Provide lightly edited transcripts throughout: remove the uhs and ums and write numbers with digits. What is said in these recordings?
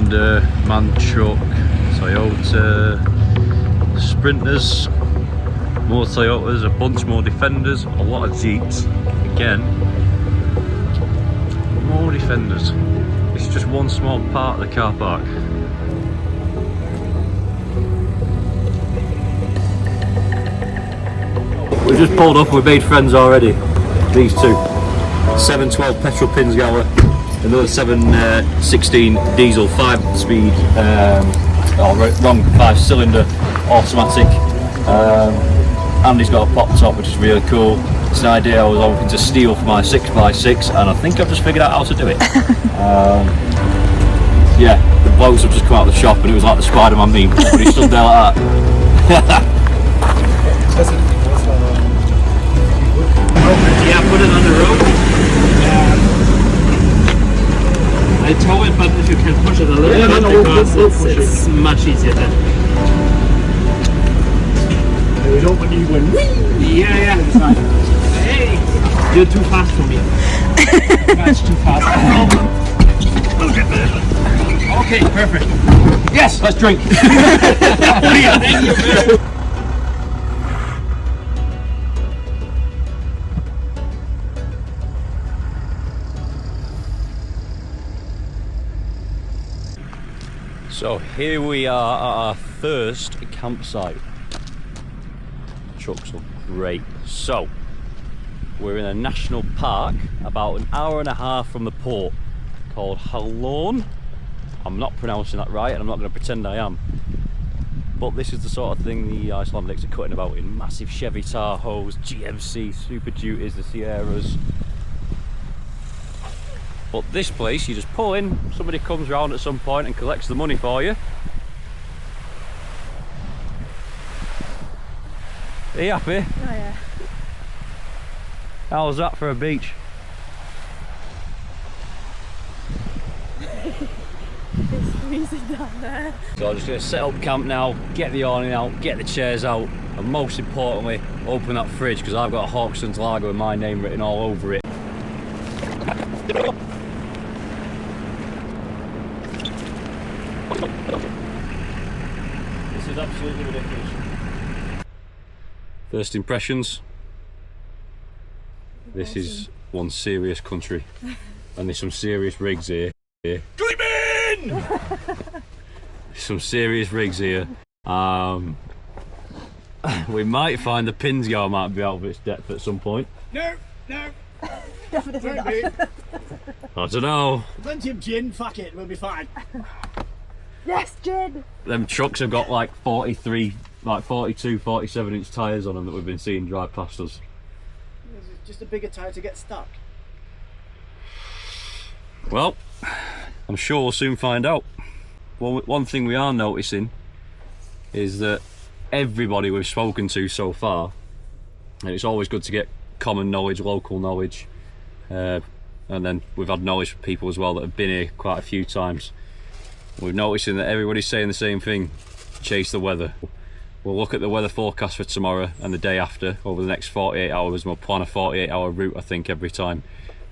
Defender, MAN truck, Toyota, Sprinters, more Toyotas, a bunch more Defenders, a lot of Jeeps, again, more Defenders. It's just one small part of the car park. We've just pulled up, we've made friends already. These two. 712 petrol pins gallon, another 716 diesel 5-speed, wrong, 5-cylinder automatic. Andy's got a pop top, which is really cool. It's an idea I was hoping to steal for my 6x6, and I think I've just figured out how to do it. Yeah, the blokes have just come out of the shop and it was like the Spider-Man meme, but he stood there like that. Yeah, put it on the road. I tow it, but if you can push it a little bit, because it's much easier then. We don't want you when Yeah. Hey, you're too fast for me. That's too fast. look at that. Okay, perfect. Yes, let's drink. Thank you, man. So here we are at our first campsite. Trucks look great. So we're in a national park about an hour and a half from the port called Halloran. I'm not pronouncing that right and I'm not going to pretend I am. But this is the sort of thing the Icelandics are cutting about in massive Chevy Tahoes, GMC, Super Duties, the Sierras. But this place, you just pull in, somebody comes around at some point and collects the money for you. Are you happy? Oh yeah. How's that for a beach? It's freezing down there. So I'm just going to set up camp now, get the awning out, get the chairs out, and most importantly, open that fridge because I've got a Hawkson's lager with my name written all over it. This is absolutely ridiculous. First impressions. This is one serious country, and there's some serious rigs here. Gleeman! Some serious rigs here. We might find the pins guy might be out of its depth at some point. No. Definitely not. I don't know. Plenty of gin, fuck it, we'll be fine. Yes, gin! Them trucks have got like 42, 47 inch tyres on them that we've been seeing drive past us. It's just a bigger tyre to get stuck. Well, I'm sure we'll soon find out. Well, one thing we are noticing is that everybody we've spoken to so far, and it's always good to get common knowledge, local knowledge, and then we've had knowledge from people as well that have been here quite a few times. We're noticing that everybody's saying the same thing: chase the weather. We'll look at the weather forecast for tomorrow and the day after over the next 48 hours, and we'll plan a 48-hour route, I think, every time,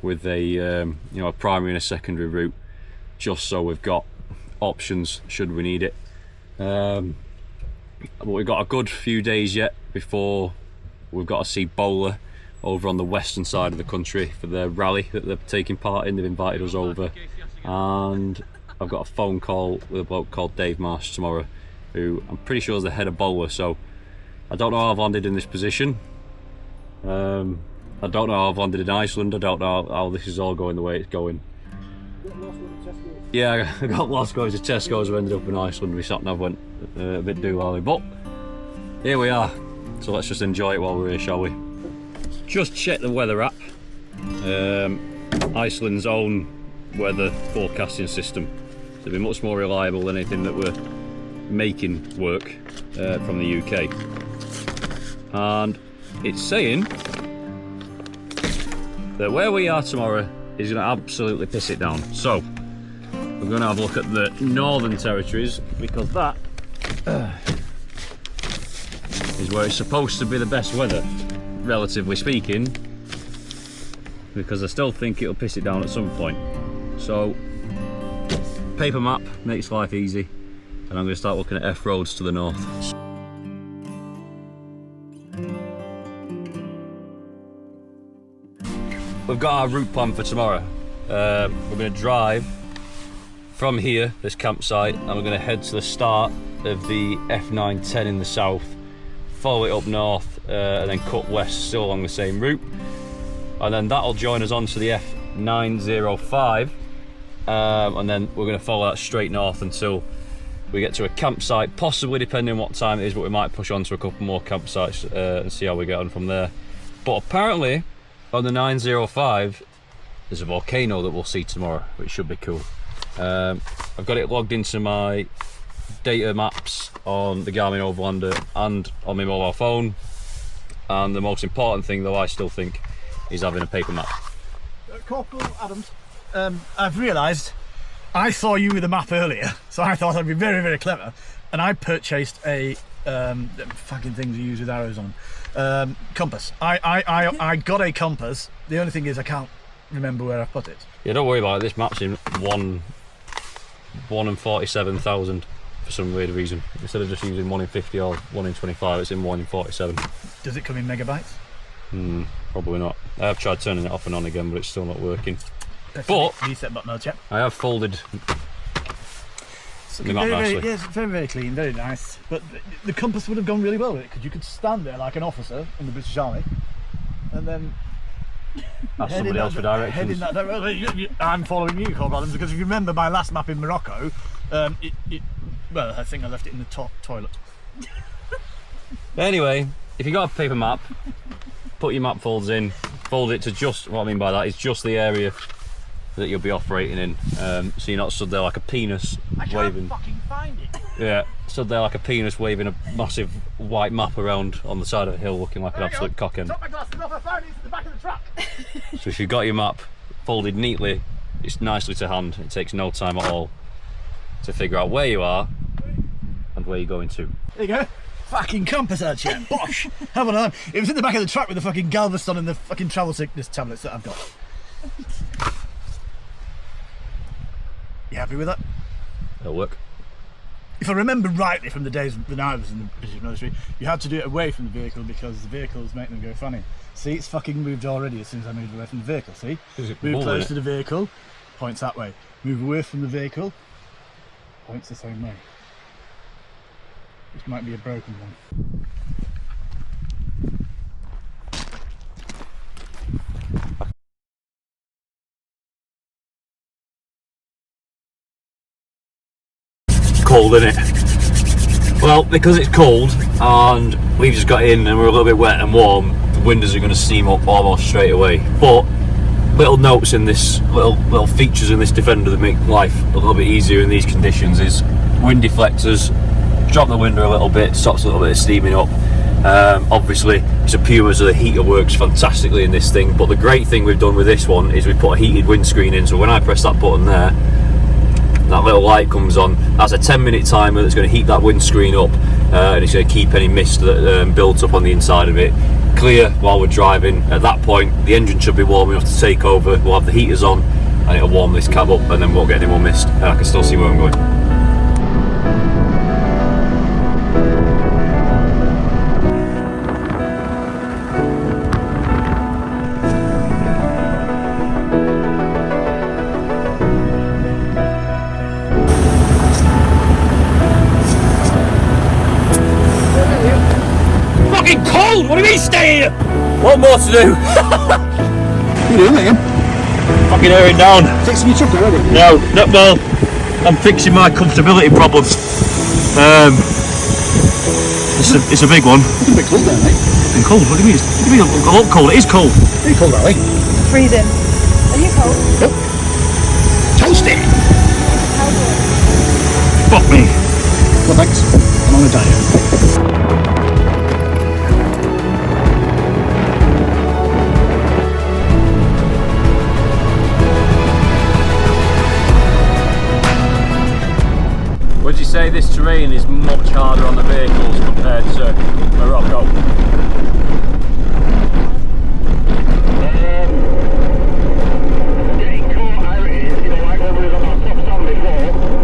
with a a primary and a secondary route, just so we've got options should we need it. But we've got a good few days yet before we've got to see Bowler over on the western side of the country for the rally that they're taking part in. They've invited us over, and I've got a phone call with a bloke called Dave Marsh tomorrow, who I'm pretty sure is the head of Bowler. So I don't know how I've landed in this position. I don't know how I've landed in Iceland. I don't know how this is all going the way it's going. Yeah, I got lost going to Tesco's. I ended up in Iceland. My sat-nav went a bit doolally, but here we are. So let's just enjoy it while we're here, shall we? Just check the weather app. Iceland's own weather forecasting system. It'll be much more reliable than anything that we're making work from the UK. And it's saying that where we are tomorrow is going to absolutely piss it down. So we're going to have a look at the Northern Territories, because that is where it's supposed to be the best weather, relatively speaking, because I still think it'll piss it down at some point. So paper map makes life easy, and I'm going to start looking at F roads to the north. We've got our route plan for tomorrow. We're going to drive from here, this campsite, and we're going to head to the start of the F910 in the south, follow it up north, and then cut west still along the same route. And then that'll join us onto the F905, and then we're going to follow that straight north until we get to a campsite, possibly depending on what time it is, but we might push on to a couple more campsites and see how we get on from there. But apparently, on the 905, there's a volcano that we'll see tomorrow, which should be cool. I've got it logged into my data maps on the Garmin Overlander and on my mobile phone. And the most important thing, though, I still think, is having a paper map. Corporal Adams, I've realised I saw you with a map earlier, so I thought I'd be very, very clever, and I purchased a fucking things you use with arrows on. Compass. I got a compass. The only thing is I can't remember where I put it. Yeah, don't worry about it. This map's in 1 in 47,000 for some weird reason. Instead of just using 1 in 50 or 1 in 25, it's in 1 in 47. Does it come in megabytes? Probably not. I have tried turning it off and on again, but it's still not working. But reset button, I'll check. I have folded the map nicely. Yes, very, very clean, very nice. But the compass would have gone really well with it, because you could stand there like an officer in the British Army, and then ask somebody else for directions. I'm following you, Corporal Adams, because if you remember my last map in Morocco, well, I think I left it in the top toilet. Anyway, if you got a paper map, put your map folds in, fold it to just, what I mean by that is just the area that you'll be operating in, so you're not stood there like a penis waving. I can't fucking find it. Yeah, stood there like a penis waving a massive white map around on the side of a hill looking like an absolute cockend. Top my glasses off, I found it, it's at the back of the truck. So if you've got your map folded neatly, it's nicely to hand, it takes no time at all to figure out where you are and where you're going to. There you go. Fucking compass out here. Bosh! Have an arm. It was in the back of the truck with the fucking Galveston and the fucking travel sickness tablets that I've got. You happy with that? It'll work. If I remember rightly from the days when I was in the British military, you had to do it away from the vehicle because the vehicles make them go funny. See, it's fucking moved already as soon as I moved away from the vehicle, see? Move close to the vehicle, points that way. Move away from the vehicle, points the same way. This might be a broken one. Cold, isn't it? Well, because it's cold and we've just got in and we're a little bit wet and warm, the windows are going to steam up almost straight away. But little notes in this, little features in this Defender that make life a little bit easier in these conditions is wind deflectors. Drop the window a little bit, stops a little bit of steaming up. Obviously it's a Puma, so the heater works fantastically in this thing, but the great thing we've done with this one is we put a heated windscreen in, so when I press that button there, that little light comes on. That's a 10-minute timer that's going to heat that windscreen up, and it's going to keep any mist that builds up on the inside of it clear while we're driving. At that point the engine should be warm enough to take over, we'll have the heaters on and it'll warm this cab up and then we won't get any more mist and I can still see where I'm going. Cold! What do you mean stay here? What more to do? What are you doing, Liam? Fucking airing down. Fixing your truck already? No, not well. I'm fixing my comfortability problem. It's a big one. It's a bit cold there, mate. It's been cold? What do you mean? What do you mean? I love cold. It is cold. Very cold, Ali. Freezing. Are you cold? Nope. Toasty! Fuck me. Well, thanks. I'm on a diet. Would you say this terrain is much harder on the vehicles compared to Morocco? Getting caught out is, like when we was on our top stand before,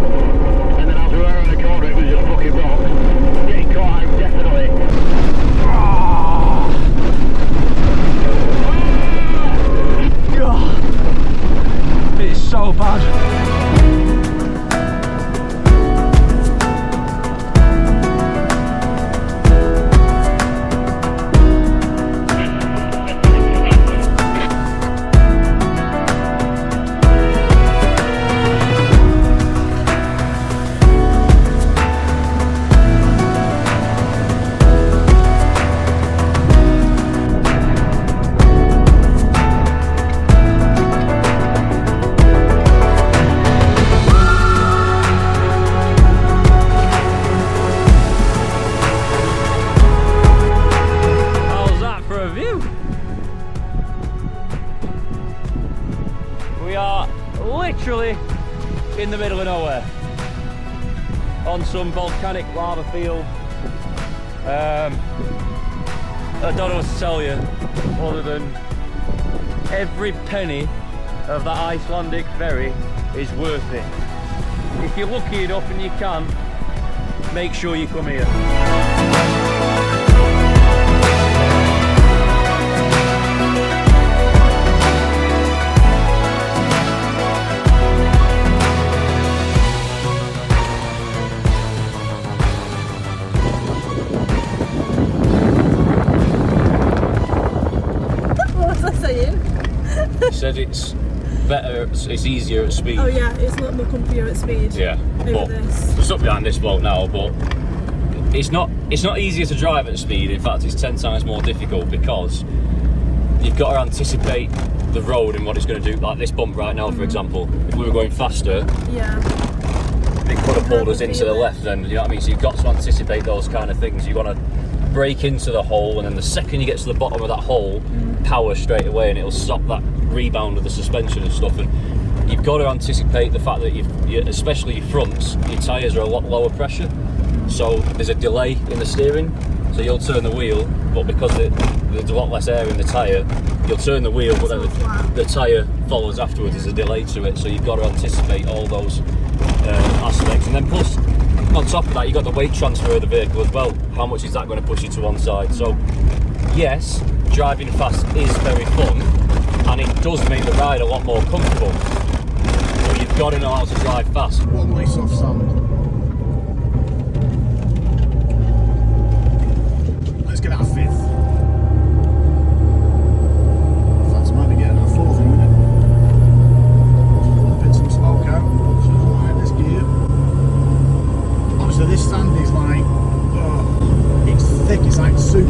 in the middle of nowhere on some volcanic lava field. I don't know what to tell you other than every penny of that Icelandic ferry is worth it. If you're lucky enough and you can, make sure you come here. Said it's better, it's easier at speed. Oh yeah, it's a lot more comfier at speed. Yeah, over but this. we're stuck behind this bloke now, but it's not easier to drive at speed. In fact, it's 10 times more difficult because you've got to anticipate the road and what it's going to do. Like this bump right now, for example, if we were going faster, yeah, it could have pulled us into the left then, you know what I mean? So you've got to anticipate those kind of things. You want to brake into the hole, and then the second you get to the bottom of that hole, power straight away, and it'll stop that rebound of the suspension and stuff. And you've got to anticipate the fact that especially your fronts, your tyres are a lot lower pressure, so there's a delay in the steering. So you'll turn the wheel, but because there's a lot less air in the tyre, you'll turn the wheel, but then the tyre follows afterwards. There's a delay to it, so you've got to anticipate all those aspects. And then plus, on top of that, you've got the weight transfer of the vehicle as well. How much is that going to push you to one side? So yes, driving fast is very fun, and it does make the ride a lot more comfortable, but you've got to know how to drive fast. Wobbly soft sand. Let's get out fifth. In fact, I might be getting out fourth in a minute. Pumping some smoke out, so it's like this gear. Honestly, this sand is like, oh, it's thick, it's like soup.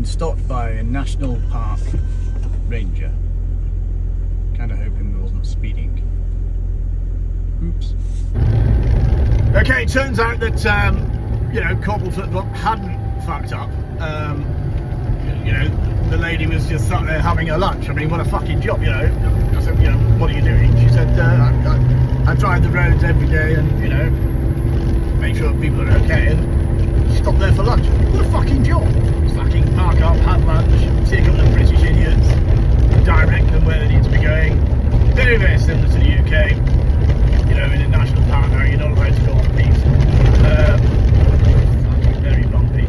Stopped by a national park ranger. Kind of hoping we wasn't speeding. Oops. Okay, it turns out that you know, Corporal Flip-Flop hadn't fucked up. You know, the lady was just sat there having her lunch. I mean, what a fucking job, you know. I said, you know, what are you doing? She said, I drive the roads every day and, you know, make sure people are okay, and stop there for lunch. What a fucking job. Fucking park up, have lunch, take up the British idiots, direct them where they need to be going. Very, very similar to the UK. You know, in a national park now, you're not allowed to go off piste. Fucking very bumpy.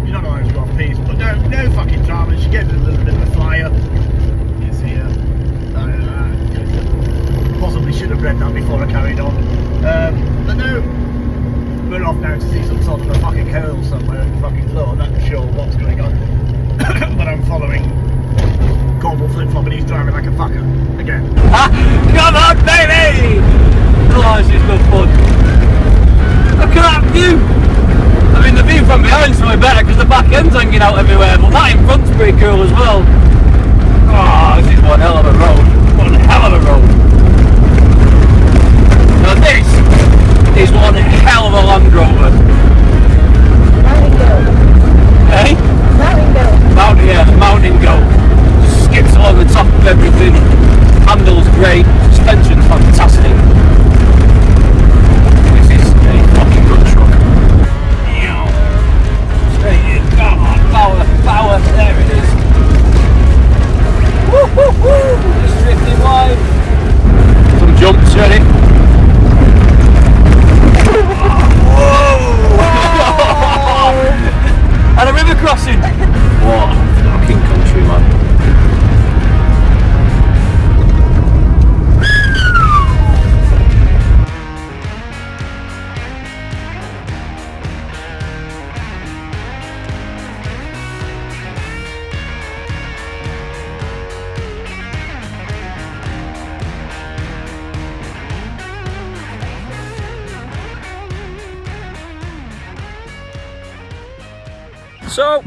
You're not allowed to go off piste, but no fucking drama. She gave us a little bit of a flyer. It's here. Possibly should have read that before I carried on. But no. We're off now to see some sort of a fucking hole somewhere in the fucking floor. I'm not sure what's going on. But I'm following Corporal Flip-Flop and he's driving like a fucker. Again. Ah, come on, baby! Oh, this is good fun. Look at that view! I mean, the view from behind's probably better because the back end's hanging out everywhere, but that in front's pretty cool as well. Oh, this is one hell of a road. One hell of a road. Now this is one hell of a Land Rover. Mountain goat. Eh? Mountain goat. Mountain goat. Skips along the top of everything. Handles great. Suspension's fantastic. This is a fucking good truck. Straight in. Come on, power. There it is. Woo woo woo. Just drifting wide. Some jumps, ready? And a river crossing. What a fucking country, man. So,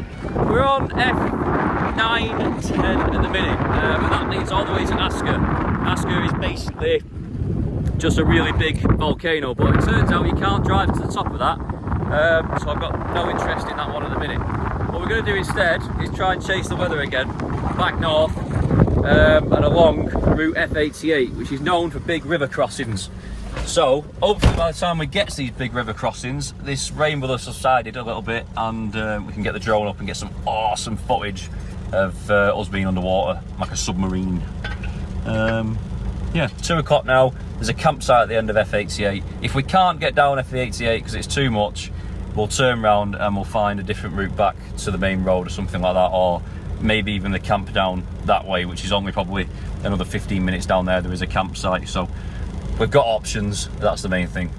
we're on F9, 10 at the minute, but that leads all the way to Asker. Asker is basically just a really big volcano, but it turns out you can't drive to the top of that, so I've got no interest in that one at the minute. What we're going to do instead is try and chase the weather again, back north and along Route F88, which is known for big river crossings. So hopefully by the time we get to these big river crossings, this rain will have subsided a little bit, and we can get the drone up and get some awesome footage of us being underwater like a submarine. Yeah, 2 o'clock now. There's a campsite at the end of F88. If we can't get down F88 because it's too much, we'll turn around and we'll find a different route back to the main road or something like that, or maybe even the camp down that way, which is only probably another 15 minutes down there. There is a campsite, so we've got options. That's the main thing.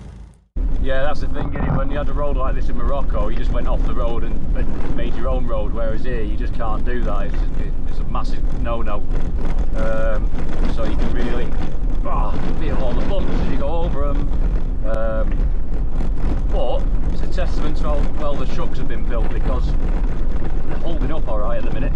Yeah, that's the thing, isn't it? When you had a road like this in Morocco, you just went off the road and made your own road, whereas here you just can't do that. It's a massive no-no. So you can really feel all the bumps as you go over them. But it's a testament to how well the trucks have been built, because they're holding up alright at the minute.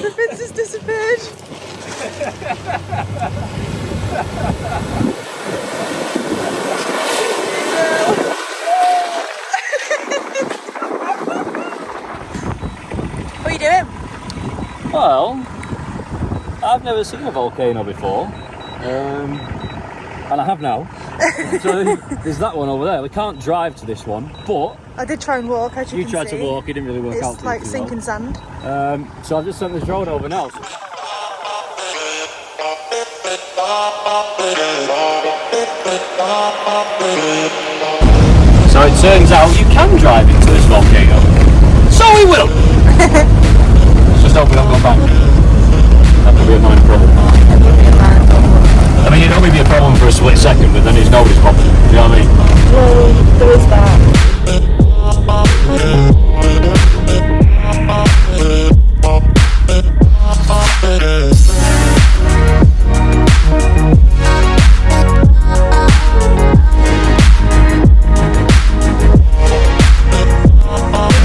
The fence has disappeared. What are you doing? Well, I've never seen a volcano before, and I have now. So there's that one over there. We can't drive to this one, but I did try and walk, as you can see. you tried to walk, it didn't really work out. It's like sinking sand. So I've just sent this drone over now. So it turns out you can drive into this volcano. So we will! Let's just hope we don't go back. That could be a minor problem. I mean, it'd only be a problem for a split second, but then it's nobody's problem. You know what I mean? Well, there is that.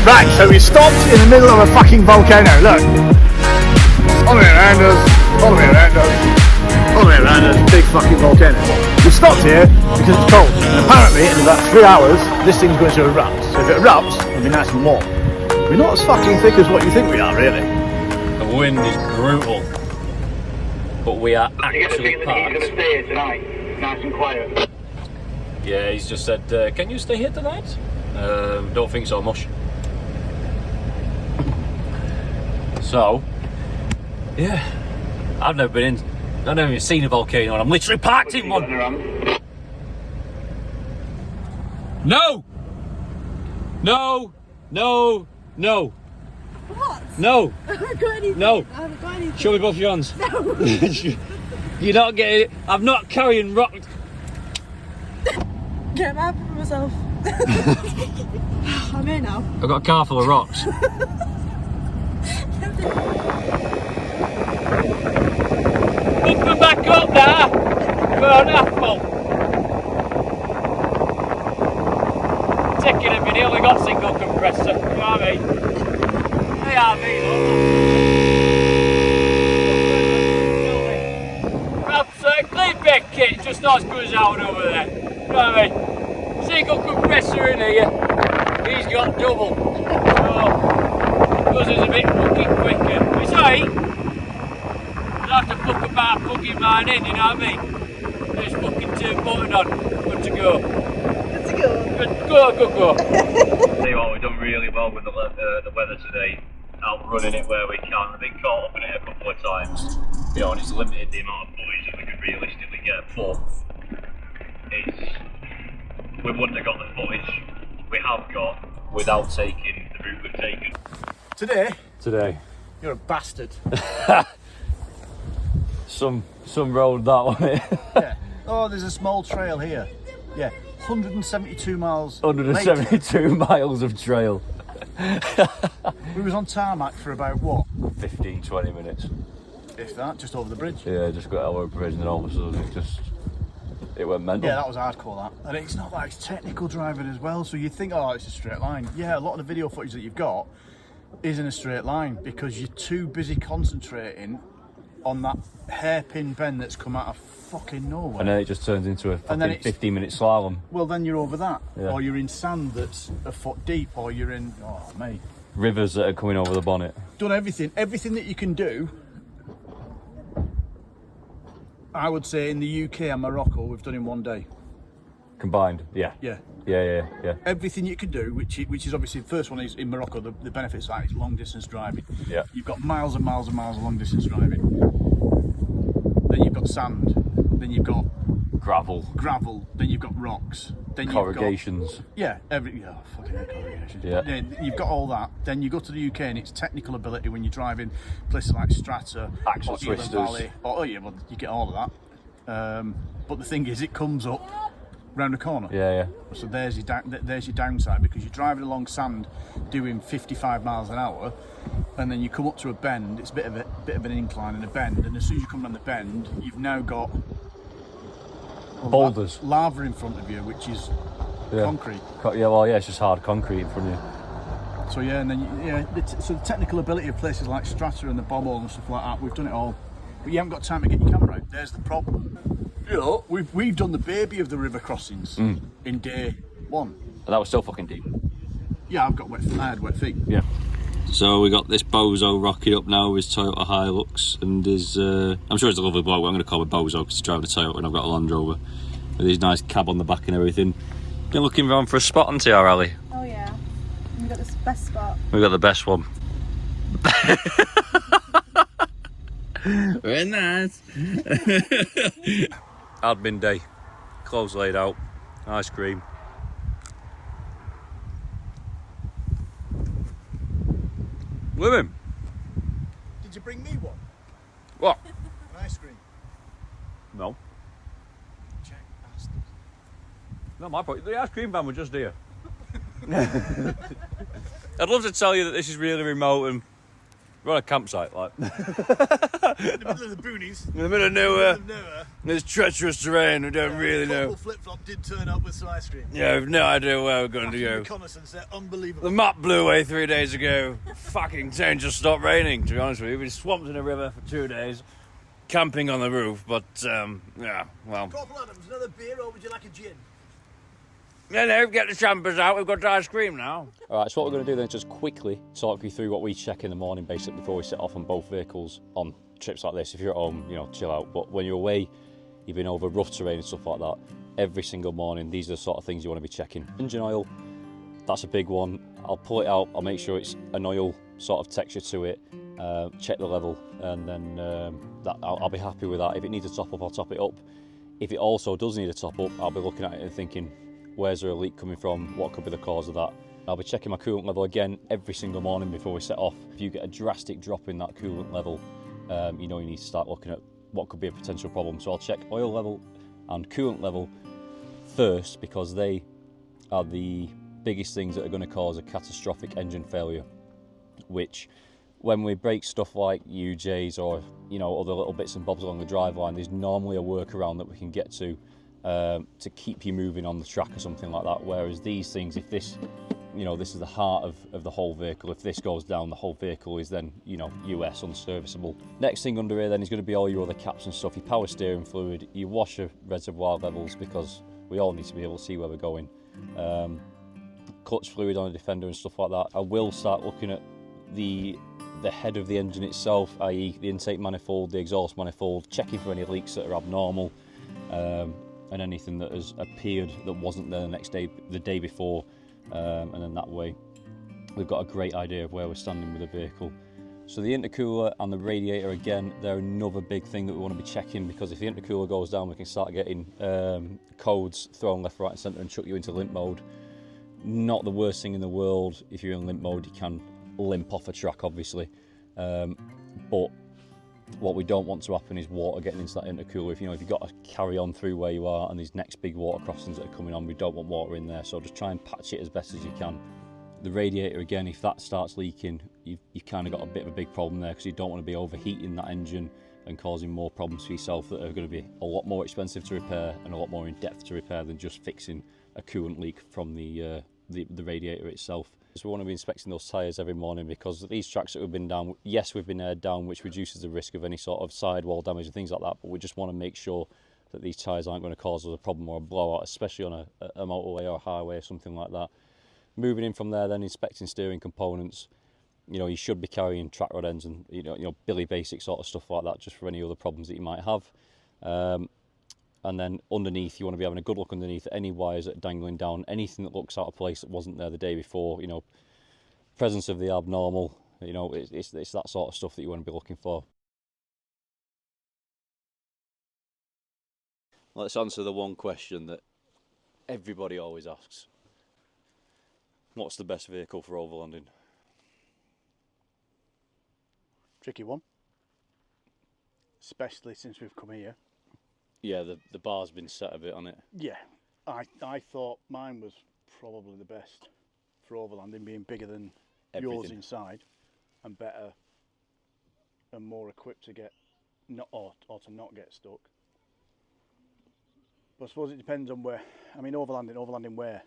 Right, so we stopped in the middle of a fucking volcano. Look, all the way around us, all the way around us, all the way around us, big fucking volcano. We stopped here because it's cold, and apparently in about 3 hours this thing's going to erupt. So if it erupts, it'll be nice and warm. We're not as fucking thick as what you think we are, really. The wind is brutal, but we are actually parked. He's going to stay here tonight, nice and quiet. Yeah, he's just said, can you stay here tonight? Don't think so much. So, yeah, I've never even seen a volcano, and I'm literally parked in one. No! No! No! No! What? No! I haven't got anything. No! I haven't got anything. Show me both your hands. No. You're not getting it. I'm not carrying rock. Get mad for myself. I'm here now. I've got a car full of rocks. Put them back up there for an apple. Taking a minute, only got single compressor. You know what I mean? They are me, look. That's a clean bed kit, just not as good as that one over there. You know what I mean? Single compressor in here, he's got double. So, because it's a bit fucking quicker. It's alright. I have to fuck about plugging mine in, you know what I mean? Just fucking turn button on, good to go. Good to go. Good, go. Tell you what, we've done really well with the weather today, outrunning it where we can. I've been caught up in it a couple of times, you know, and it's limited the amount of footage that we could realistically get, but we wouldn't have got the footage we have got without taking the route we've taken. Today, You're a bastard. Some road that way. Yeah. Oh, there's a small trail here. Yeah. 172 miles. 172 miles of trail. We was on tarmac for about what? 15-20 minutes. If that, just over the bridge. Yeah, just got over the bridge and then all of a sudden it went mental. Yeah, that was hardcore, that. And it's not like it's technical driving as well, so you think, oh, it's a straight line. Yeah, a lot of the video footage that you've got is in a straight line because you're too busy concentrating on that hairpin bend that's come out of fucking nowhere. And then it just turns into a fucking 15-minute slalom. Well, then you're over that. Yeah. Or you're in sand that's a foot deep, or you're in, oh, mate. Rivers that are coming over the bonnet. Done everything that you can do. I would say in the UK and Morocco, we've done in one day. Combined, yeah. Yeah. Yeah. Everything you can do, which is obviously the first one is in Morocco. The benefits of that is long distance driving. Yeah. You've got miles and miles and miles of long distance driving. Then you've got sand. Then you've got gravel. Then you've got rocks. Then corrugations. Fucking corrugations. Yeah. Then you've got all that. Then you go to the UK and it's technical ability when you're driving places like Strata, Axle or twisters. Valley. You get all of that. But the thing is, it comes up round the corner. Yeah. So there's your downside, because you're driving along sand doing 55 miles an hour, and then you come up to a bend. It's a bit of an incline and a bend, and as soon as you come down the bend, you've now got boulders, lava in front of you, which is concrete. It's just hard concrete in front of you. So and then so the technical ability of places like Strata and the Bobble and stuff like that, we've done it all, but you haven't got time to get your camera out. There's the problem. You know, we've done the baby of the river crossings in day one. And that was still fucking deep. Yeah, I had wet feet. Yeah. So we got this bozo rocking up now with Toyota Hilux, and his I'm sure he's a lovely bloke. I'm going to call him Bozo because he's driving a Toyota and I've got a Land Rover with his nice cab on the back and everything. Been looking around for a spot on TR Alley. Oh yeah, we got this best spot. We got the best one. Very nice. Admin day, clothes laid out, ice cream. Women. Did you bring me one? What? An ice cream? No. Check bastard. Not my point. The ice cream van was just here. I'd love to tell you that this is really remote and we're on a campsite, like. In the middle of the boonies. In the middle of nowhere. There's treacherous terrain, we don't really know. Flip-flop did turn up with some ice cream. Yeah, we've no idea where we're going to go. Reconnaissance, they're unbelievable. The map blew away 3 days ago. Fucking town just stopped raining, to be honest with you. We've been swamped in a river for 2 days. Camping on the roof, but, yeah, well. Corporal Adams, another beer or would you like a gin? No, get the champers out, we've got ice cream now. Alright, so what we're going to do then is just quickly talk you through what we check in the morning, basically, before we set off on both vehicles on trips like this. If you're at home, chill out. But when you're away, you've been over rough terrain and stuff like that, every single morning, these are the sort of things you want to be checking. Engine oil, that's a big one. I'll pull it out, I'll make sure it's an oil sort of texture to it, check the level, and then I'll be happy with that. If it needs a top up, I'll top it up. If it also does need a top up, I'll be looking at it and thinking, where's there a leak coming from? What could be the cause of that? I'll be checking my coolant level again every single morning before we set off. If you get a drastic drop in that coolant level, you need to start looking at what could be a potential problem. So I'll check oil level and coolant level first, because they are the biggest things that are going to cause a catastrophic engine failure, which when we break stuff like UJs or other little bits and bobs along the driveline, there's normally a workaround that we can get to keep you moving on the track or something like that. Whereas these things, if this this is the heart of the whole vehicle, if this goes down, the whole vehicle is then US unserviceable. Next thing under here then is going to be all your other caps and stuff, your power steering fluid, your washer reservoir levels, because we all need to be able to see where we're going, clutch fluid on a Defender and stuff like that. I will start looking at the head of the engine itself, i.e. the intake manifold, the exhaust manifold, checking for any leaks that are abnormal, and anything that has appeared that wasn't there the day before, and then that way we've got a great idea of where we're standing with the vehicle. So the intercooler and the radiator, again, they're another big thing that we want to be checking, because if the intercooler goes down, we can start getting codes thrown left, right and centre and chuck you into limp mode. Not the worst thing in the world. If you're in limp mode, you can limp off a track, obviously, But what we don't want to happen is water getting into that intercooler. If you've got to carry on through where you are and these next big water crossings that are coming on, we don't want water in there. So just try and patch it as best as you can. The radiator, again, if that starts leaking, you've kind of got a bit of a big problem there, because you don't want to be overheating that engine and causing more problems for yourself that are going to be a lot more expensive to repair and a lot more in depth to repair than just fixing a coolant leak from the radiator itself. So we want to be inspecting those tyres every morning, because these tracks that we've been down, yes, we've been aired down, which reduces the risk of any sort of sidewall damage and things like that, but we just want to make sure that these tyres aren't going to cause us a problem or a blowout, especially on a motorway or a highway or something like that. Moving in from there, then inspecting steering components. You should be carrying track rod ends and Billy Basic sort of stuff like that, just for any other problems that you might have. And then underneath, you want to be having a good look underneath at any wires that are dangling down, anything that looks out of place that wasn't there the day before. Presence of the abnormal. It's that sort of stuff that you want to be looking for. Let's answer the one question that everybody always asks. What's the best vehicle for overlanding? Tricky one. Especially since we've come here. Yeah, the bar's been set a bit on it. Yeah, I thought mine was probably the best for overlanding, being bigger than yours inside and better and more equipped to get or to not get stuck. But I suppose it depends on where. I mean, overlanding where?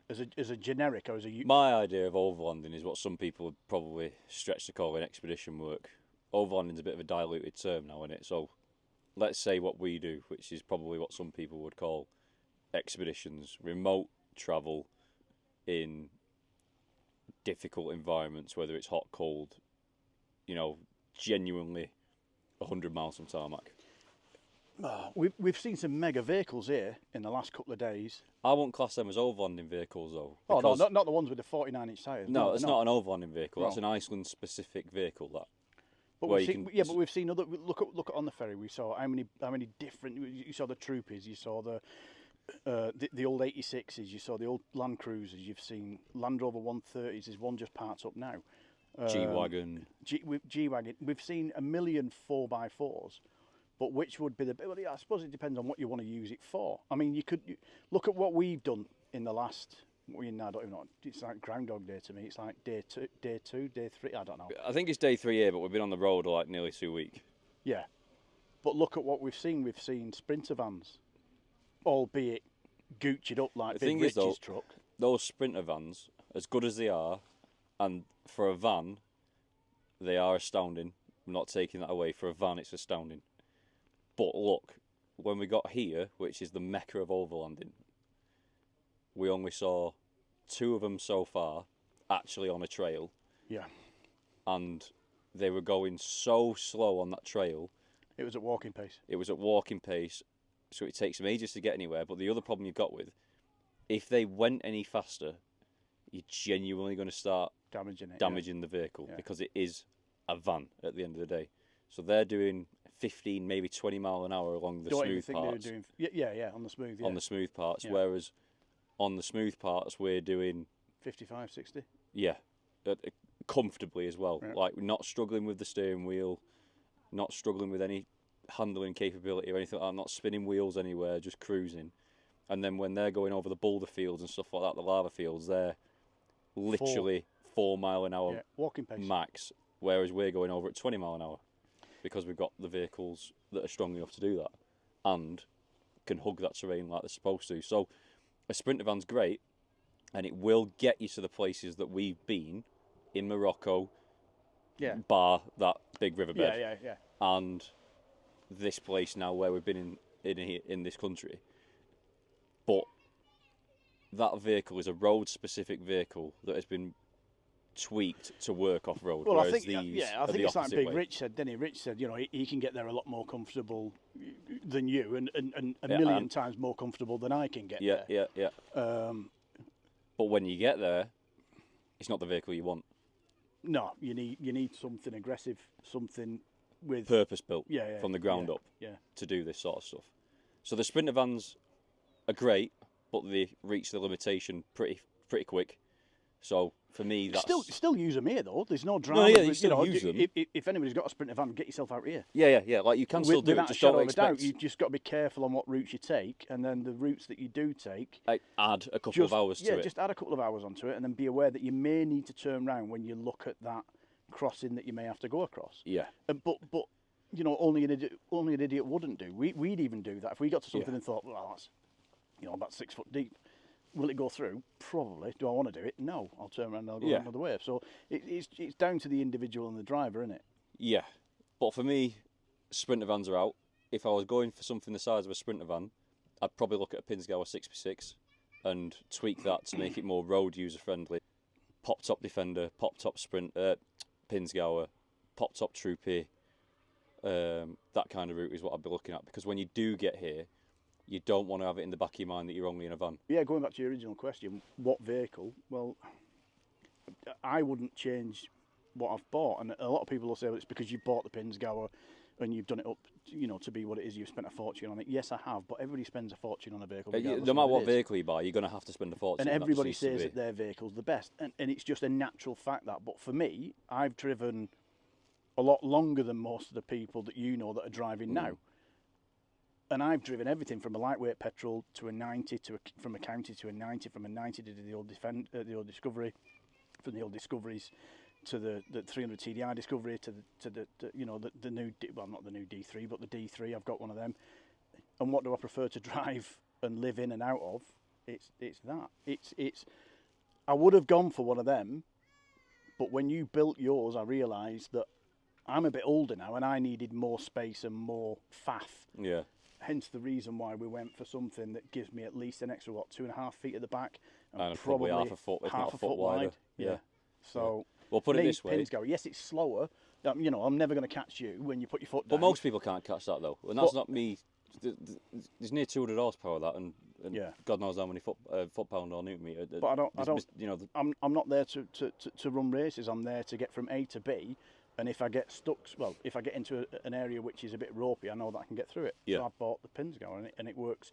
As a generic, or as a... My idea of overlanding is what some people would probably stretch to call an expedition work. Overlanding's a bit of a diluted term now, isn't it? So let's say what we do, which is probably what some people would call expeditions, remote travel in difficult environments, whether it's hot, cold, genuinely 100 miles from tarmac. Oh, we've seen some mega vehicles here in the last couple of days. I won't class them as overlanding vehicals, though. Oh no, not the ones with the 49-inch tyres. No, it's not an overlanding vehicle. That's an Iceland-specific vehicle. That. But we've seen other. Look at on the ferry. We saw how many different. You saw the Troopers. You saw the old 86s. You saw the old Land Cruisers. You've seen Land Rover 130s. There's one just parked up now. G-Wagon. G-Wagon. We've seen a million 4x4s. But which would be the... Well, I suppose it depends on what you want to use it for. I mean, you look at what we've done in the last... I don't even know. It's like Groundhog Day to me. It's like day two, day 3. I don't know. I think it's day 3 here, but we've been on the road like nearly 2 weeks. Yeah. But look at what we've seen. We've seen Sprinter vans, albeit gooching up like Big Rich's truck. Those Sprinter vans, as good as they are, and for a van, they are astounding. I'm not taking that away. For a van, it's astounding. But look, when we got here, which is the mecca of overlanding, we only saw 2 of them so far actually on a trail. Yeah. And they were going so slow on that trail. It was at walking pace. It was at walking pace, so it takes them ages to get anywhere. But the other problem you've got with, if they went any faster, you're genuinely going to start damaging the vehicle, because it is a van at the end of the day. So they're doing 15, maybe 20 mile an hour along the smooth parts. On the smooth. On the smooth parts, whereas on the smooth parts we're doing 55, 60. Yeah, comfortably as well. Yeah. Like, we're not struggling with the steering wheel, not struggling with any handling capability or anything like that, not spinning wheels anywhere, just cruising. And then when they're going over the boulder fields and stuff like that, the lava fields, they're literally 4 mile an hour walking pace max, whereas we're going over at 20 mile an hour. Because we've got the vehicles that are strong enough to do that and can hug that terrain like they're supposed to. So a Sprinter van's great, and it will get you to the places that we've been in Morocco, bar that big riverbed, and this place now where we've been in this country. But that vehicle is a road-specific vehicle that has been tweaked to work off road. Well, I think it's like Big Rich said, didn't he? Rich said, he can get there a lot more comfortable than you, and a million times more comfortable than I can get there. Yeah. But when you get there, it's not the vehicle you want. No, you need something aggressive, something with purpose built from the ground up to do this sort of stuff. So the Sprinter vans are great, but they reach the limitation pretty quick. So for me, that's Still use them here though. There's no drama. No, yeah, you with, still know, use them. If anybody's got a Sprinter van, get yourself out here. yeah. Like you can still do it. Without Just a shadow don't of a doubt, expect. you've just got to be careful on what routes you take, and then the routes that you do take, Like, add a couple of hours to it. Yeah, just add a couple of hours onto it, and then be aware that you may need to turn round when you look at that crossing that you may have to go across. Yeah. But you know, only an idiot wouldn't do. We'd even do that if we got to something and thought, well, that's, you know, about 6 foot deep. Will it go through? Probably. Do I want to do it? No. I'll turn around and I'll go another way. So it's down to the individual and the driver, isn't it? Yeah. But for me, Sprinter vans are out. If I was going for something the size of a Sprinter van, I'd probably look at a Pinzgauer 6x6 and tweak that to make it more road user friendly. Pop top Defender, pop top Pinzgauer, pop top Troopy. That kind of route is what I'd be looking at, because when you do get here, you don't want to have it in the back of your mind that you're only in a van. Yeah, going back to your original question, what vehicle? Well, I wouldn't change what I've bought, and a lot of people will say, well, it's because you bought the Pinzgauer and you've done it up, you know, to be what it is. You've spent a fortune on it. Yes, I have, but everybody spends a fortune on a vehicle. No matter what vehicle you buy, you're going to have to spend a fortune. And everybody says that their vehicle's the best, and it's just a natural fact that. But for me, I've driven a lot longer than most of the people that you know that are driving now. And I've driven everything from a lightweight petrol to a 90, from a County to a 90, from a 90 to the old Discovery, from the old Discoveries to the 300 TDI Discovery to the you know, the new, well, not the new D3, but the D3. I've got one of them. And what do I prefer to drive and live in and out of? It's that. It's. I would have gone for one of them, but when you built yours, I realised that I'm a bit older now and I needed more space and more faff. Yeah. Hence the reason why we went for something that gives me at least an extra, 2.5 feet at the back, and probably half a foot, if not a foot wider. Yeah. So, well, put it this way. Pinzgauer, yes, it's slower. You know, I'm never going to catch you when you put your foot down. But most people can't catch that though, and that's not me. There's near 200 horsepower that, and God knows how many foot pound or newton meter. But I don't. You know, I'm not there to run races. I'm there to get from A to B. And if I get stuck, well, if I get into an area which is a bit ropey, I know that I can get through it. Yeah. So I bought the Pinzgauer and it works.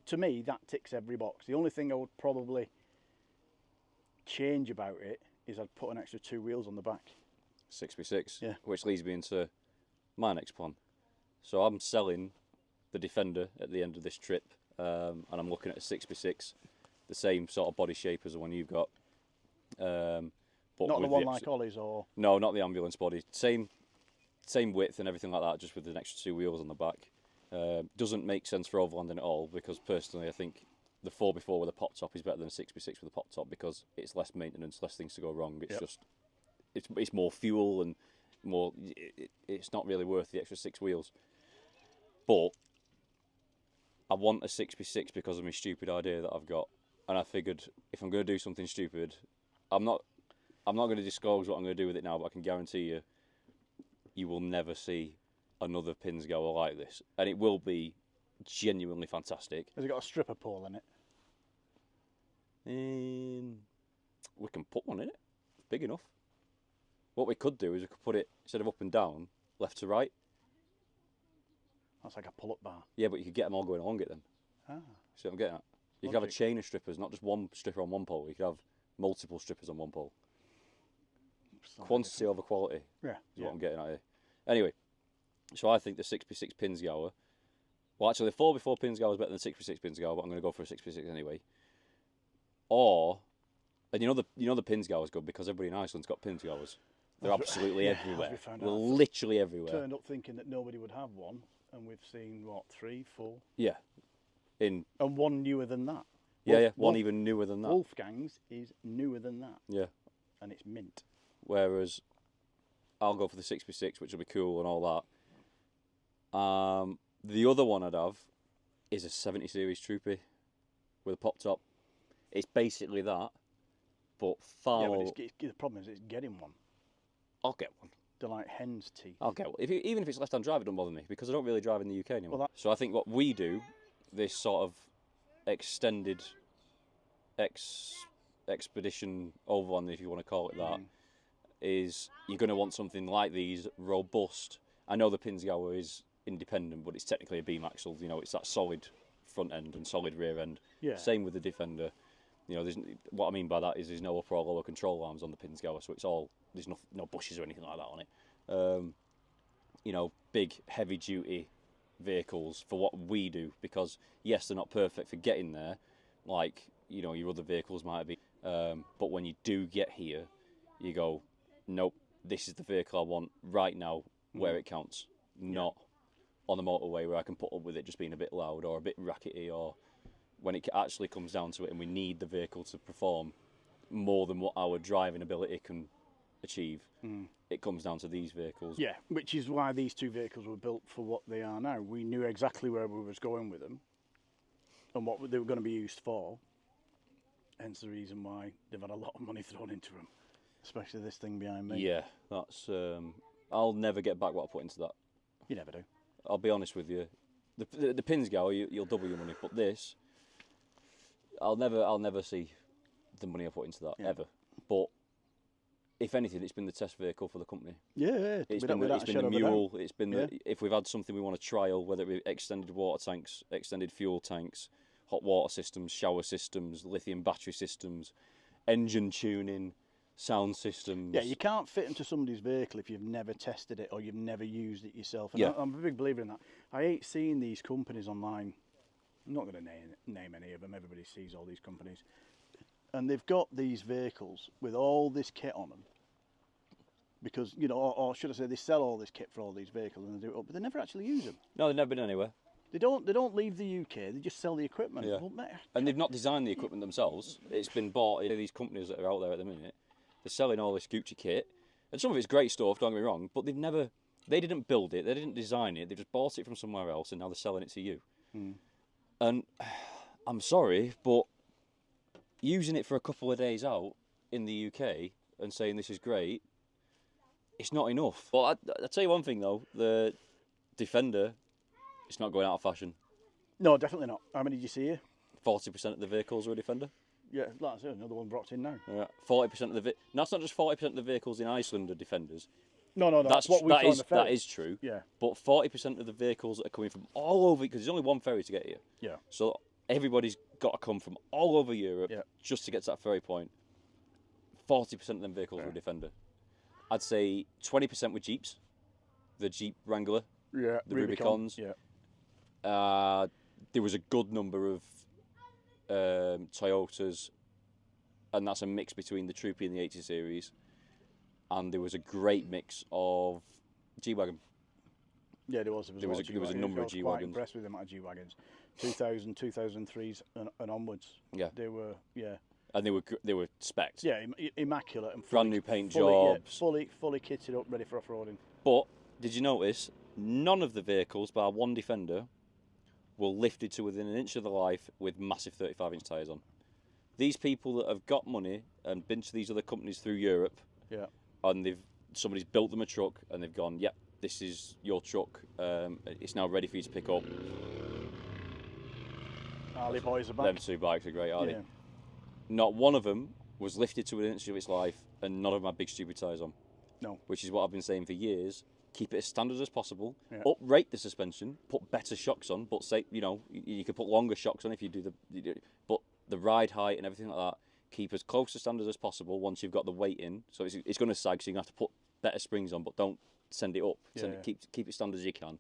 To me, that ticks every box. The only thing I would probably change about it is I'd put an extra 2 wheels on the back. 6x6, yeah. Which leads me into my next plan. So I'm selling the Defender at the end of this trip, and I'm looking at a 6x6, the same sort of body shape as the one you've got. But not the one like Ollie's, or no, not the ambulance body. Same width and everything like that, just with an extra 2 wheels on the back. Doesn't make sense for overlanding at all, because personally I think the 4x4 with a pop top is better than a 6x6 with a pop top, because it's less maintenance, less things to go wrong. It's just it's more fuel and more. It's not really worth the extra 6 wheels. But I want a 6x6 because of my stupid idea that I've got, and I figured if I'm going to do something stupid, I'm not going to disclose what I'm going to do with it now, but I can guarantee you will never see another Pinzgauer like this. And it will be genuinely fantastic. Has it got a stripper pole in it? We can put one in it. It's big enough. What we could do is we could put it, instead of up and down, left to right. That's like a pull-up bar. Yeah, but you could get them all going along it then. Ah. See what I'm getting at? You could have a chain of strippers, not just one stripper on one pole. You could have multiple strippers on one pole. Quantity over quality. Yeah. Is what I'm getting at here. Anyway, so I think the 6x6 Pinzgauer. Well, actually, the 4x4 Pinzgauer is better than the 6x6 Pinzgauer, but I'm going to go for a 6x6 anyway. Or, and you know the Pinzgauer's good because everybody in Iceland's got Pinzgauers. They're absolutely everywhere. They're literally everywhere. Turned up thinking that nobody would have one, and we've seen what, 3, 4. Yeah. And one newer than that. One even newer than that. Wolfgang's is newer than that. Yeah. And it's mint. Whereas I'll go for the 6x6, which will be cool and all that. The other one I'd have is a 70 series Troopy with a pop top. It's basically that, but far more. But the problem is it's getting one. I'll get one. They're like hen's teeth. I'll get one. Even if it's left-hand drive, it doesn't bother me, because I don't really drive in the UK anymore. Well, so I think what we do, this sort of extended expedition overland, if you want to call it that, is you're going to want something like these, robust. I know the Pinzgauer is independent, but it's technically a beam axle. You know, it's that solid front end and solid rear end. Yeah. Same with the Defender. You know, what I mean by that is there's no upper or lower control arms on the Pinzgauer, so it's all, there's no bushes or anything like that on it. You know, big, heavy-duty vehicles for what we do, because yes, they're not perfect for getting there, like, you know, your other vehicles might be. But when you do get here, you go, nope, this is the vehicle I want right now, where it counts, not on the motorway where I can put up with it just being a bit loud or a bit rackety, or when it actually comes down to it and we need the vehicle to perform more than what our driving ability can achieve. It comes down to these vehicles. Yeah, which is why these two vehicles were built for what they are now. We knew exactly where we was going with them and what they were going to be used for. Hence the reason why they've had a lot of money thrown into them, especially this thing behind me. Yeah, that's. I'll never get back what I put into that. You never do. I'll be honest with you. The Pinzgauer, you'll double your money, but this, I'll never see the money I put into that ever. But if anything, it's been the test vehicle for the company. Yeah, it's been the mule. It's been if we've had something we want to trial, whether it be extended water tanks, extended fuel tanks, hot water systems, shower systems, lithium battery systems, engine tuning, sound systems. Yeah, you can't fit into somebody's vehicle if you've never tested it or you've never used it yourself. And Yeah. I'm a big believer in that. I hate seeing these companies online. I'm not going to name any of them. Everybody sees all these companies. And they've got these vehicles with all this kit on them. Because, you know, or should I say, they sell all this kit for all these vehicles and they do it up, but they never actually use them. No, they've never been anywhere. They don't leave the UK. They just sell the equipment. Yeah. Well, mate, And they've not designed the equipment themselves. It's been bought in these companies that are out there at the minute. They're selling all this Gucci kit, and some of it's great stuff, don't get me wrong, but they didn't build it, they didn't design it, they just bought it from somewhere else and now they're selling it to you. And I'm sorry, but using it for a couple of days out in the UK and saying this is great, it's not enough. But I'll tell you one thing though, the Defender, it's not going out of fashion. no, definitely not. How many did you see here? 40% of the vehicles are a Defender. Yeah, that's it. Another one brought in now. Yeah, 40% of the that's not just 40% of the vehicles in Iceland are Defenders. No, that's what we saw on the ferry. That is true. Yeah. But 40% of the vehicles that are coming from all over, because there's only one ferry to get here. Yeah. So everybody's got to come from all over Europe Yeah. just to get to that ferry point. 40% of them vehicles were Defender. I'd say 20% were Jeeps, the Jeep Wrangler, Yeah. the Rubicons. Yeah. There was a good number of Toyotas, and that's a mix between the Troopy and the 80 series. And there was a great mix of G-Wagon. Yeah, there was. There was a number of I was quite G-Wagons. impressed with the amount of G-Wagons. 2000, 2003s and onwards. Yeah. They were, And they were specced. Yeah, immaculate and Brand new paint fully, jobs. fully kitted up, ready for off-roading. But did you notice none of the vehicles, bar one Defender, were lifted to within an inch of the life with massive 35-inch tyres on? These people that have got money and been to these other companies through Europe, Yeah. and somebody's built them a truck and they've gone, yep, this is your truck. It's now ready for you to pick up. Harley boys are back. Them two bikes are great, aren't Yeah. they? Not one of them was lifted to an inch of its life, and none of them had big stupid tyres on. No. Which is what I've been saying for years. Keep it as standard as possible. Yeah. Uprate the suspension. Put better shocks on. But say, you could put longer shocks on if you do but the ride height and everything like that. Keep as close to standard as possible once you've got the weight in. So it's going to sag, so you're going to have to put better springs on, but don't send it up. Keep it standard as you can.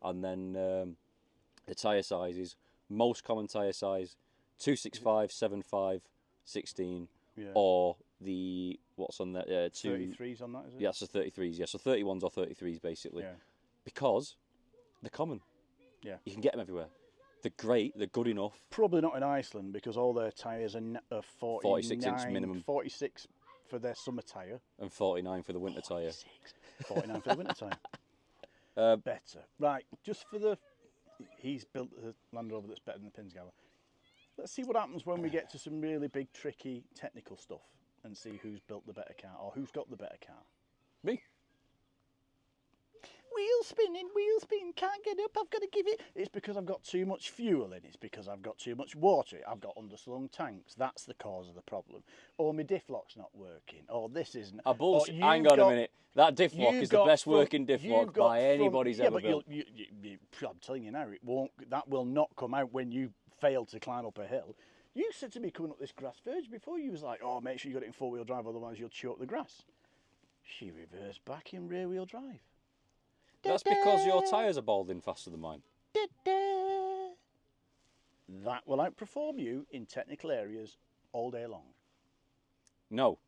And then the tyre sizes. Most common tyre size, 265, 75, 16, or the, what's on there? 33s on that, is it? Yeah, so 33s, yeah. So 31s or 33s, basically. Yeah. Because they're common. Yeah. You can get them everywhere. They're great, they're good enough. Probably not in Iceland because all their tyres are 46 inch minimum. 46 for their summer tyre. And 49 for the winter tyre. 49 for the winter tyre. Better. Right, just for the... He's built a Land Rover that's better than the Pinzgauer. Let's see what happens when we get to some really big, tricky, technical stuff and see who's built the better car or who's got the better car. Me? Wheel spinning, can't get up, I've got to give it. It's because I've got too much fuel in, it's because I've got too much water, I've got underslung tanks, that's the cause of the problem. Or my diff lock's not working, or this isn't. A bullshit. Hang on a minute. That diff lock is the best working diff lock by anybody's ever built. I'm telling you now, that will not come out when you fail to climb up a hill. You said to me coming up this grass verge before, you was like, oh, make sure you got it in 4-wheel drive, otherwise you'll chew up the grass. She reversed back in rear-wheel drive. That's because your tyres are balding faster than mine. That will outperform you in technical areas all day long. No,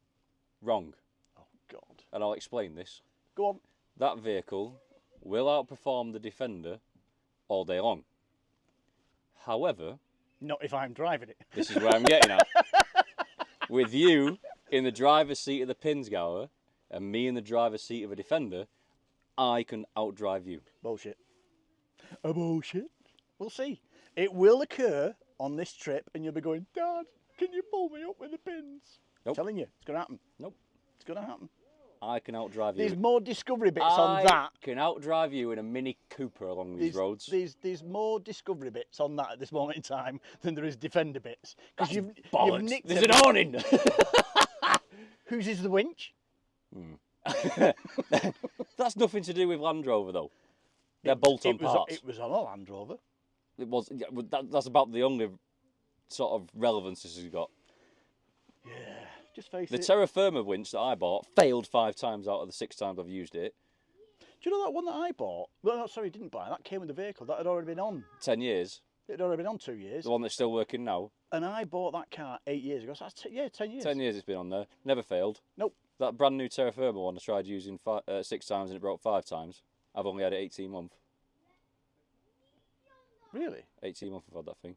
wrong. Oh, God. And I'll explain this. Go on. That vehicle will outperform the Defender all day long. However, Not if I'm driving it. this is where I'm getting at. With you in the driver's seat of the Pinzgauer and me in the driver's seat of a Defender, I can outdrive you. Bullshit. A bullshit. We'll see. It will occur on this trip, and you'll be going, Dad, can you pull me up with the pins? Nope. I'm telling you, it's going to happen. Nope. It's going to happen. I can outdrive you. There's more discovery bits on that. I can outdrive you in a Mini Cooper along these roads. There's more discovery bits on that at this moment in time than there is Defender bits. Because you've nicked There's an awning. Whose is the winch? That's nothing to do with Land Rover though. They're bolt-on parts. It was on a Land Rover. It was. That's about the only sort of relevance this has got. Yeah, just face The it. Terra Firma winch that I bought failed 5 times out of the 6 times I've used it. Do you know that one that I bought? Well, no, sorry, didn't buy. That came with the vehicle. That had already been on. 10 years. It had already been on 2 years. The one that's still working now. And I bought that car 8 years ago. So that's 10 years. 10 years it's been on there. Never failed. Nope. That brand new Terra Firma one I tried using 6 times and it broke 5 times. I've only had it 18 months. Really? 18 months I've had that thing.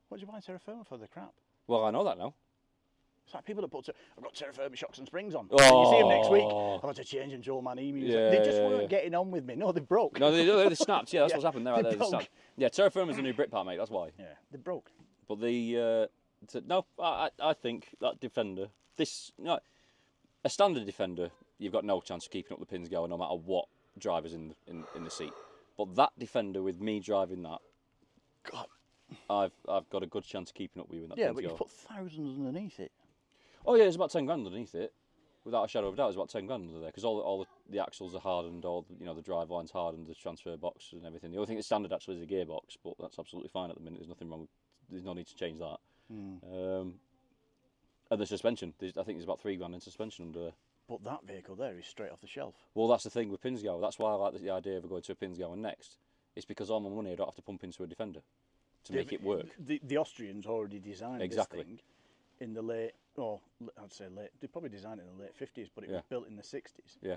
What did you buy Terra Firma for? The crap. Well, I know that now. It's like people that put, I've got Terra Firma shocks and springs on. And you see them next week. Oh. I've had to change them to old man emus. Yeah, They just yeah, weren't yeah. getting on with me. No, they broke. No, they snapped. Yeah, that's Yeah, what's happened there. they Right there, they broke. snapped. Yeah, Terra Firma's a new Britpart, mate. That's why. Yeah, they broke. But I think that Defender, a standard Defender, you've got no chance of keeping up the pins going no matter what driver's in the seat. But that Defender with me driving that, God. I've got a good chance of keeping up with you in that. Yeah, pins but you go. put thousands underneath it. Oh yeah, it's about 10 grand underneath it, without a shadow of a doubt. It's about 10 grand under there because all the axles are hardened, the drive line's hardened, the transfer box and everything. The only thing that's standard actually is a gearbox, but that's absolutely fine at the minute. There's nothing wrong. There's no need to change that. And the suspension, I think there's about 3 grand in suspension under there. But that vehicle there is straight off the shelf. Well, that's the thing with Pinzgauer. That's why I like the idea of going to a Pinzgauer next. It's because all my money I don't have to pump into a Defender to make it work. The Austrians already designed Exactly. this thing in the late, I'd say late, they probably designed it in the late 50s, but it was built in the 60s. Yeah.